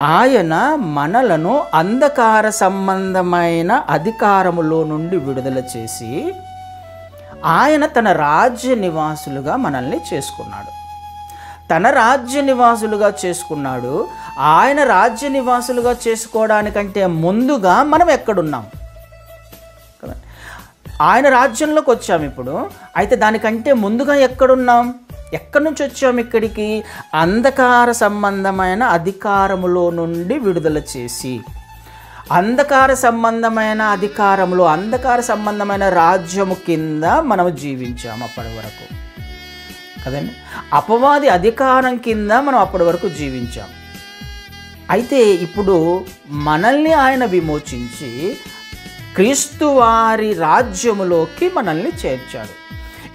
ఆయన మనలను అంధకార సంబంధమైన అధికారములో నుండి విడుదల చేసి ఆయన తన రాజ్య నివాసులుగా మనల్ని చేసుకున్నాడు. తన రాజ్య నివాసులుగా చేసుకున్నాడు. ఆయన రాజ్య నివాసులుగా చేసుకోవడానికంటే ముందుగా మనం ఎక్కడున్నాం? ఆయన రాజ్యంలోకి వచ్చాము ఇప్పుడు. అయితే దానికంటే ముందుగా ఎక్కడున్నాం? ఎక్కడి నుంచి వచ్చాము ఇక్కడికి? అంధకార సంబంధమైన అధికారములో నుండి విడుదల చేసి, అంధకార సంబంధమైన అధికారములో, అంధకార సంబంధమైన రాజ్యము కింద మనము జీవించాము అప్పటి వరకు కదండి. అపవాది అధికారం కింద మనం అప్పటి వరకు జీవించాం. అయితే ఇప్పుడు మనల్ని ఆయన విమోచించి క్రీస్తు వారి రాజ్యములోకి మనల్ని చేర్చాడు.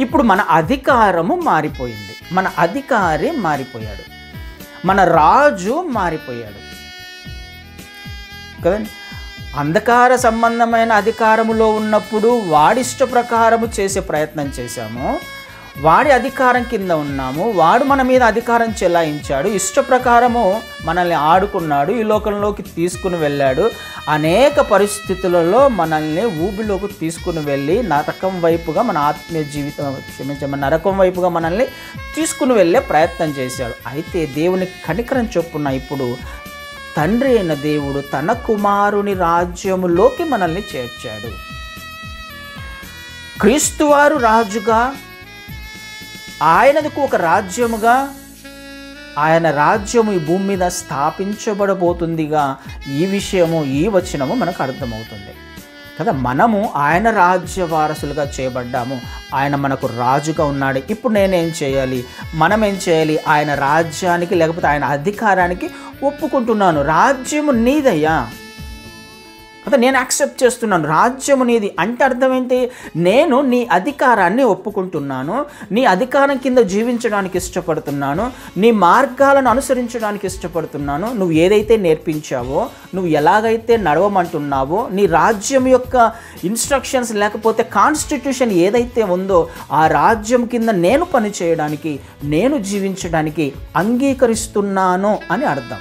ఇప్పుడు మన అధికారము మారిపోయింది. మన అధికారి మారిపోయాడు. మన రాజు మారిపోయాడు కదండి. అంధకార సంబంధమైన అధికారములో ఉన్నప్పుడు వాడి ఇష్ట ప్రకారము చేసే ప్రయత్నం చేశాము. వాడి అధికారం కింద ఉన్నాము. వాడు మన మీద అధికారం చెలాయించాడు. ఇష్ట ప్రకారము మనల్ని ఆడుకున్నాడు. ఈ లోకంలోకి తీసుకుని వెళ్ళాడు. అనేక పరిస్థితులలో మనల్ని ఊబిలోకి తీసుకుని వెళ్ళి నరకం వైపుగా, మన ఆత్మీయ జీవితం నరకం వైపుగా మనల్ని తీసుకుని వెళ్ళే ప్రయత్నం చేశాడు. అయితే దేవుని కనికరం చొప్పున ఇప్పుడు తండ్రి అయిన దేవుడు తన కుమారుని రాజ్యములోకి మనల్ని చేర్చాడు. క్రీస్తువారు రాజుగా, ఆయనకు ఒక రాజ్యముగా, ఆయన రాజ్యము ఈ భూమి మీద స్థాపించబడబోతుందిగా ఈ విషయము, ఈ వచనము మనకు అర్థమవుతుంది కదా. మనము ఆయన రాజ్య వారసులుగా చేయబడ్డాము. ఆయన మనకు రాజుగా ఉన్నాడు. ఇప్పుడు నేనేం చేయాలి? మనం ఏం చేయాలి? ఆయన రాజ్యానికి లేకపోతే ఆయన అధికారానికి ఒప్పుకుంటున్నాను. రాజ్యము నీదయ్యా కదా, నేను యాక్సెప్ట్ చేస్తున్నాను. రాజ్యము నీది అంటే అర్థం ఏంటి? నేను నీ అధికారాన్ని ఒప్పుకుంటున్నాను. నీ అధికారం కింద జీవించడానికి ఇష్టపడుతున్నాను. నీ మార్గాలను అనుసరించడానికి ఇష్టపడుతున్నాను. నువ్వు ఏదైతే నేర్పించావో, నువ్వు ఎలాగైతే నడవమంటున్నావో, నీ రాజ్యం యొక్క ఇన్స్ట్రక్షన్స్ లేకపోతే కాన్స్టిట్యూషన్ ఏదైతే ఉందో ఆ రాజ్యం కింద నేను పని చేయడానికి, నేను జీవించడానికి అంగీకరిస్తున్నాను అని అర్థం.